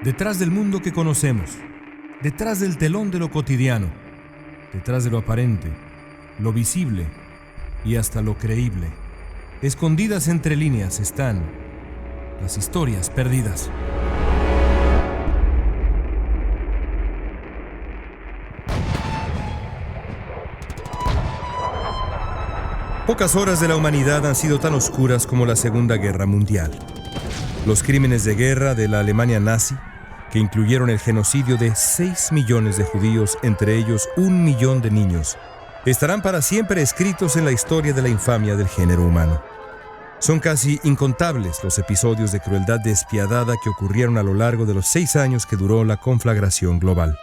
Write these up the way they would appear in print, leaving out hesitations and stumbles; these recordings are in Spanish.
Detrás del mundo que conocemos, detrás del telón de lo cotidiano, detrás de lo aparente, lo visible y hasta lo creíble, escondidas entre líneas están las historias perdidas. Pocas horas de la humanidad han sido tan oscuras como la Segunda Guerra Mundial. Los crímenes de guerra de la Alemania nazi, que incluyeron el genocidio de 6 millones de judíos, entre ellos 1 millón de niños, estarán para siempre escritos en la historia de la infamia del género humano. Son casi incontables los episodios de crueldad despiadada que ocurrieron a lo largo de los 6 años que duró la conflagración global.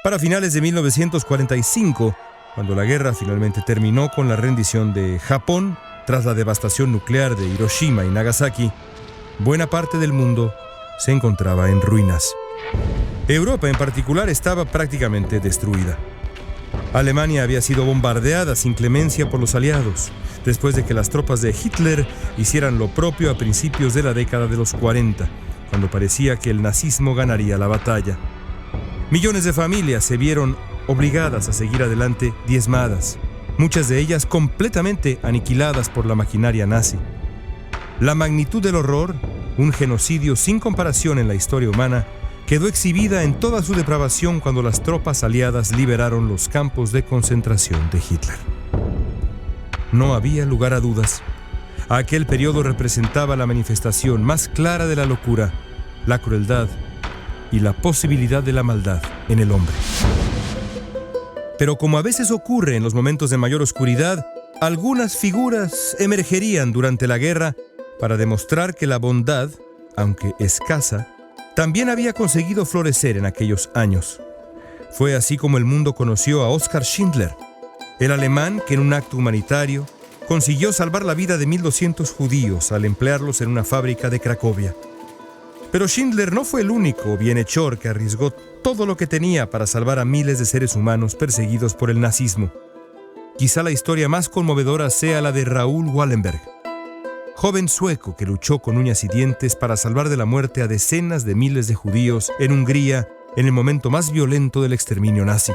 Para finales de 1945, cuando la guerra finalmente terminó con la rendición de Japón tras la devastación nuclear de Hiroshima y Nagasaki, buena parte del mundo se encontraba en ruinas. Europa en particular estaba prácticamente destruida. Alemania había sido bombardeada sin clemencia por los aliados, después de que las tropas de Hitler hicieran lo propio a principios de la década de los 40, cuando parecía que el nazismo ganaría la batalla. Millones de familias se vieron obligadas a seguir adelante diezmadas, muchas de ellas completamente aniquiladas por la maquinaria nazi. La magnitud del horror, un genocidio sin comparación en la historia humana, quedó exhibida en toda su depravación cuando las tropas aliadas liberaron los campos de concentración de Hitler. No había lugar a dudas. Aquel periodo representaba la manifestación más clara de la locura, la crueldad y la posibilidad de la maldad en el hombre. Pero como a veces ocurre en los momentos de mayor oscuridad, algunas figuras emergerían durante la guerra para demostrar que la bondad, aunque escasa, también había conseguido florecer en aquellos años. Fue así como el mundo conoció a Oskar Schindler, el alemán que en un acto humanitario consiguió salvar la vida de 1.200 judíos al emplearlos en una fábrica de Cracovia. Pero Schindler no fue el único bienhechor que arriesgó todo lo que tenía para salvar a miles de seres humanos perseguidos por el nazismo. Quizá la historia más conmovedora sea la de Raoul Wallenberg, joven sueco que luchó con uñas y dientes para salvar de la muerte a decenas de miles de judíos en Hungría en el momento más violento del exterminio nazi.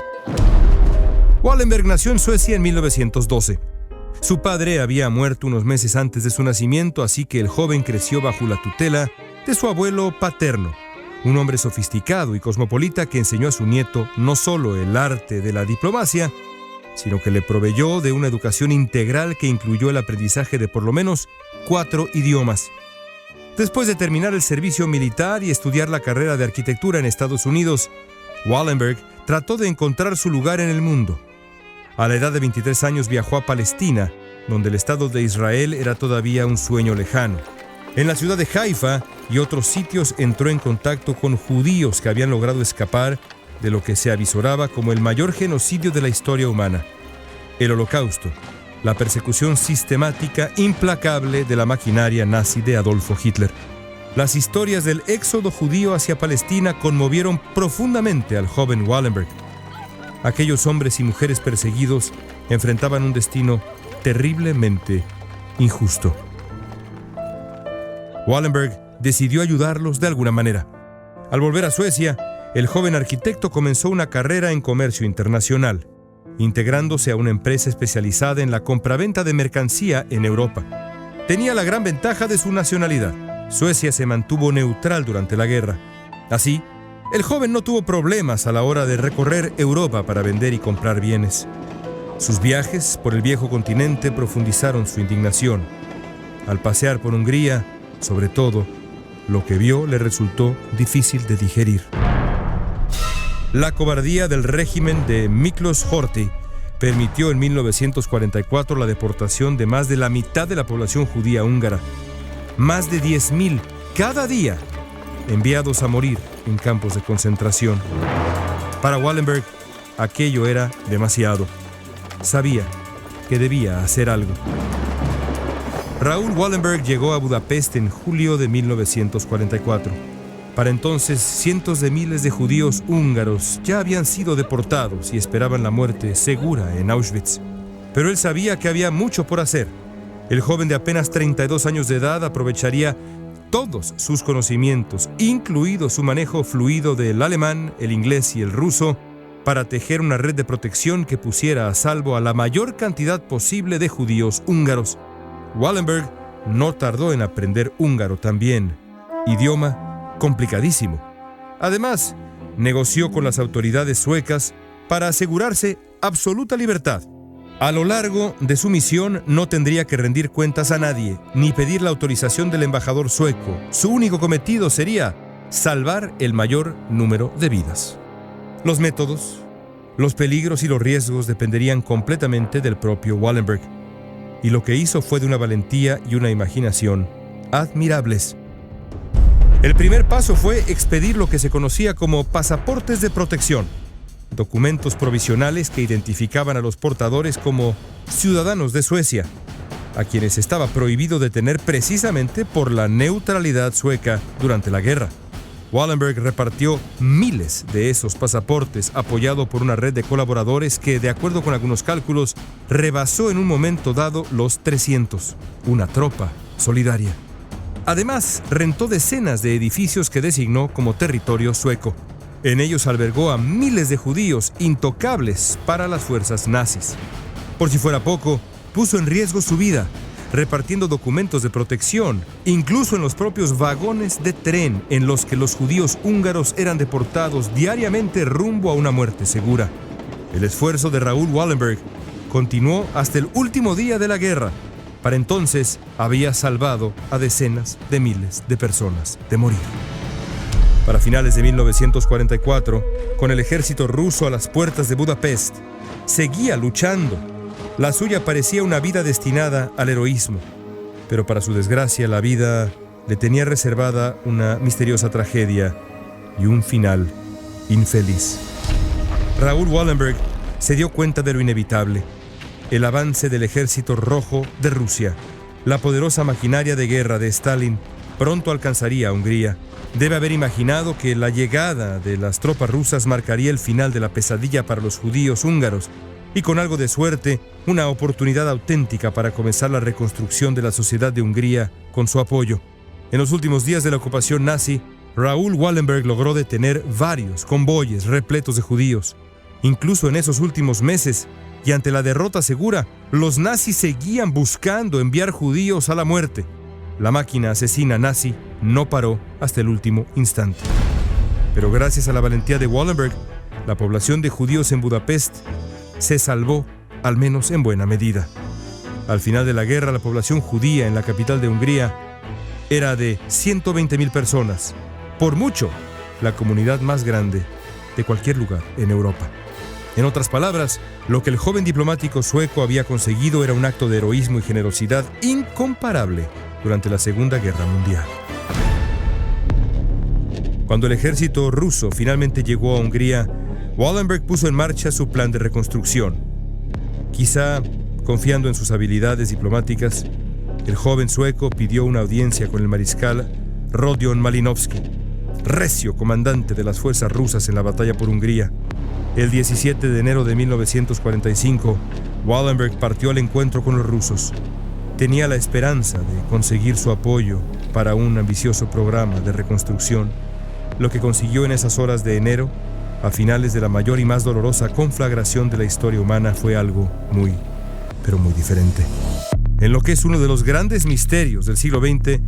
Wallenberg nació en Suecia en 1912. Su padre había muerto unos meses antes de su nacimiento, así que el joven creció bajo la tutela de su abuelo paterno, un hombre sofisticado y cosmopolita que enseñó a su nieto no solo el arte de la diplomacia, sino que le proveyó de una educación integral que incluyó el aprendizaje de por lo menos 4 idiomas. Después de terminar el servicio militar y estudiar la carrera de arquitectura en Estados Unidos, Wallenberg trató de encontrar su lugar en el mundo. A la edad de 23 años viajó a Palestina, donde el Estado de Israel era todavía un sueño lejano. En la ciudad de Haifa y otros sitios entró en contacto con judíos que habían logrado escapar de lo que se avisoraba como el mayor genocidio de la historia humana, el Holocausto, la persecución sistemática, implacable de la maquinaria nazi de Adolfo Hitler. Las historias del éxodo judío hacia Palestina conmovieron profundamente al joven Wallenberg. Aquellos hombres y mujeres perseguidos enfrentaban un destino terriblemente injusto. Wallenberg decidió ayudarlos de alguna manera. Al volver a Suecia, el joven arquitecto comenzó una carrera en comercio internacional, integrándose a una empresa especializada en la compraventa de mercancía en Europa. Tenía la gran ventaja de su nacionalidad. Suecia se mantuvo neutral durante la guerra. Así, el joven no tuvo problemas a la hora de recorrer Europa para vender y comprar bienes. Sus viajes por el viejo continente profundizaron su indignación. Al pasear por Hungría, sobre todo, lo que vio le resultó difícil de digerir. La cobardía del régimen de Miklos Horthy permitió en 1944 la deportación de más de la mitad de la población judía húngara. Más de 10.000 cada día enviados a morir en campos de concentración. Para Wallenberg, aquello era demasiado. Sabía que debía hacer algo. Raoul Wallenberg llegó a Budapest en julio de 1944. Para entonces, cientos de miles de judíos húngaros ya habían sido deportados y esperaban la muerte segura en Auschwitz. Pero él sabía que había mucho por hacer. El joven de apenas 32 años de edad aprovecharía todos sus conocimientos, incluido su manejo fluido del alemán, el inglés y el ruso, para tejer una red de protección que pusiera a salvo a la mayor cantidad posible de judíos húngaros. Wallenberg no tardó en aprender húngaro también, idioma complicadísimo. Además, negoció con las autoridades suecas para asegurarse absoluta libertad. A lo largo de su misión no tendría que rendir cuentas a nadie, ni pedir la autorización del embajador sueco. Su único cometido sería salvar el mayor número de vidas. Los métodos, los peligros y los riesgos dependerían completamente del propio Wallenberg, y lo que hizo fue de una valentía y una imaginación admirables. El primer paso fue expedir lo que se conocía como pasaportes de protección, documentos provisionales que identificaban a los portadores como ciudadanos de Suecia, a quienes estaba prohibido detener precisamente por la neutralidad sueca durante la guerra. Wallenberg repartió miles de esos pasaportes, apoyado por una red de colaboradores que, de acuerdo con algunos cálculos, rebasó en un momento dado los 300, una tropa solidaria. Además, rentó decenas de edificios que designó como territorio sueco. En ellos albergó a miles de judíos intocables para las fuerzas nazis. Por si fuera poco, puso en riesgo su vida, repartiendo documentos de protección, incluso en los propios vagones de tren en los que los judíos húngaros eran deportados diariamente rumbo a una muerte segura. El esfuerzo de Raoul Wallenberg continuó hasta el último día de la guerra. Para entonces había salvado a decenas de miles de personas de morir. Para finales de 1944, con el ejército ruso a las puertas de Budapest, seguía luchando. La suya parecía una vida destinada al heroísmo, pero para su desgracia la vida le tenía reservada una misteriosa tragedia y un final infeliz. Raoul Wallenberg se dio cuenta de lo inevitable: el avance del ejército rojo de Rusia. La poderosa maquinaria de guerra de Stalin pronto alcanzaría a Hungría. Debe haber imaginado que la llegada de las tropas rusas marcaría el final de la pesadilla para los judíos húngaros y, con algo de suerte, una oportunidad auténtica para comenzar la reconstrucción de la sociedad de Hungría con su apoyo. En los últimos días de la ocupación nazi, Raoul Wallenberg logró detener varios convoyes repletos de judíos. Incluso en esos últimos meses, y ante la derrota segura, los nazis seguían buscando enviar judíos a la muerte. La máquina asesina nazi no paró hasta el último instante. Pero gracias a la valentía de Wallenberg, la población de judíos en Budapest se salvó, al menos en buena medida. Al final de la guerra, la población judía en la capital de Hungría era de 120.000 personas, por mucho la comunidad más grande de cualquier lugar en Europa. En otras palabras, lo que el joven diplomático sueco había conseguido era un acto de heroísmo y generosidad incomparable durante la Segunda Guerra Mundial. Cuando el ejército ruso finalmente llegó a Hungría, Wallenberg puso en marcha su plan de reconstrucción. Quizá confiando en sus habilidades diplomáticas, el joven sueco pidió una audiencia con el mariscal Rodion Malinowski, recio comandante de las fuerzas rusas en la batalla por Hungría. El 17 de enero de 1945, Wallenberg partió al encuentro con los rusos. Tenía la esperanza de conseguir su apoyo para un ambicioso programa de reconstrucción, lo que consiguió en esas horas de enero, a finales de la mayor y más dolorosa conflagración de la historia humana, fue algo muy, pero muy diferente. En lo que es uno de los grandes misterios del siglo XX,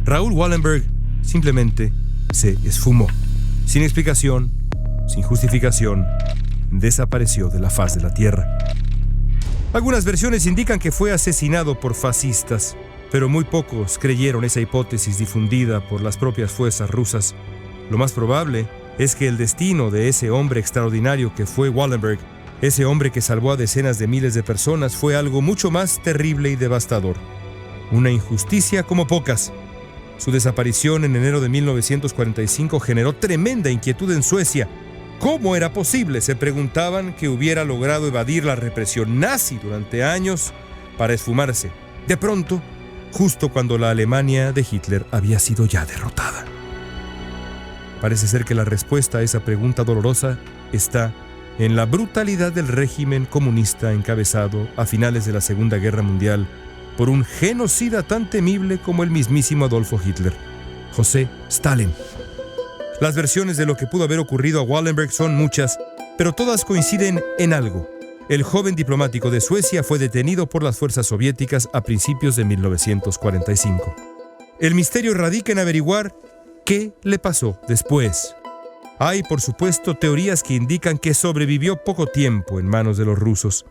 Raoul Wallenberg simplemente se esfumó. Sin explicación, sin justificación, desapareció de la faz de la tierra. Algunas versiones indican que fue asesinado por fascistas, pero muy pocos creyeron esa hipótesis difundida por las propias fuerzas rusas. Lo más probable es que el destino de ese hombre extraordinario que fue Wallenberg, ese hombre que salvó a decenas de miles de personas, fue algo mucho más terrible y devastador. Una injusticia como pocas. Su desaparición en enero de 1945 generó tremenda inquietud en Suecia. ¿Cómo era posible, se preguntaban, que hubiera logrado evadir la represión nazi durante años para esfumarse de pronto, justo cuando la Alemania de Hitler había sido ya derrotada? Parece ser que la respuesta a esa pregunta dolorosa está en la brutalidad del régimen comunista encabezado a finales de la Segunda Guerra Mundial por un genocida tan temible como el mismísimo Adolfo Hitler. José Stalin. Las versiones de lo que pudo haber ocurrido a Wallenberg son muchas, pero todas coinciden en algo. El joven diplomático de Suecia fue detenido por las fuerzas soviéticas a principios de 1945. El misterio radica en averiguar qué le pasó después. Hay, por supuesto, teorías que indican que sobrevivió poco tiempo en manos de los rusos.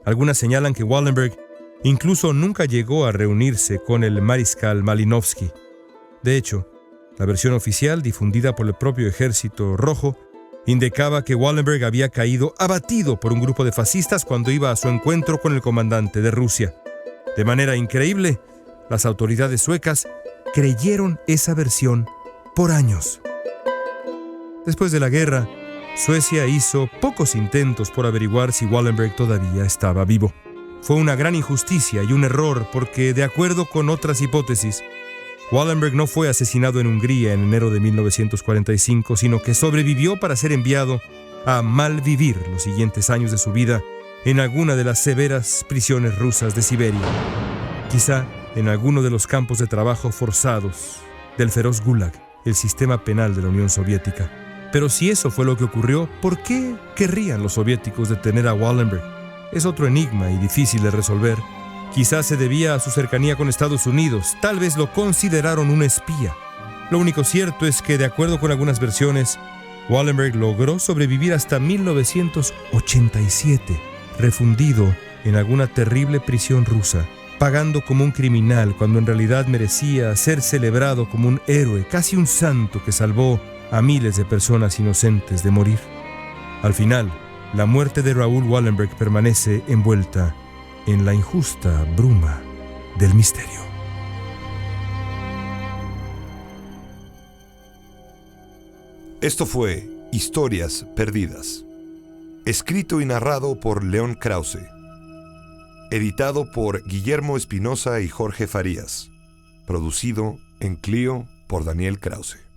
Algunas señalan que Wallenberg incluso nunca llegó a reunirse con el mariscal Malinovsky. De hecho, la versión oficial, difundida por el propio Ejército Rojo, indicaba que Wallenberg había caído abatido por un grupo de fascistas cuando iba a su encuentro con el comandante de Rusia. De manera increíble, las autoridades suecas creyeron esa versión por años. Después de la guerra, Suecia hizo pocos intentos por averiguar si Wallenberg todavía estaba vivo. Fue una gran injusticia y un error porque, de acuerdo con otras hipótesis, Wallenberg no fue asesinado en Hungría en enero de 1945, sino que sobrevivió para ser enviado a malvivir los siguientes años de su vida en alguna de las severas prisiones rusas de Siberia. Quizá en alguno de los campos de trabajo forzados del feroz Gulag, el sistema penal de la Unión Soviética. Pero si eso fue lo que ocurrió, ¿por qué querrían los soviéticos detener a Wallenberg? Es otro enigma y difícil de resolver. Quizás se debía a su cercanía con Estados Unidos, tal vez lo consideraron un espía. Lo único cierto es que, de acuerdo con algunas versiones, Wallenberg logró sobrevivir hasta 1987, refundido en alguna terrible prisión rusa, pagando como un criminal cuando en realidad merecía ser celebrado como un héroe, casi un santo que salvó a miles de personas inocentes de morir. Al final, la muerte de Raoul Wallenberg permanece envuelta en la injusta bruma del misterio. Esto fue Historias Perdidas, escrito y narrado por León Krause, editado por Guillermo Espinosa y Jorge Farías, producido en Clio por Daniel Krause.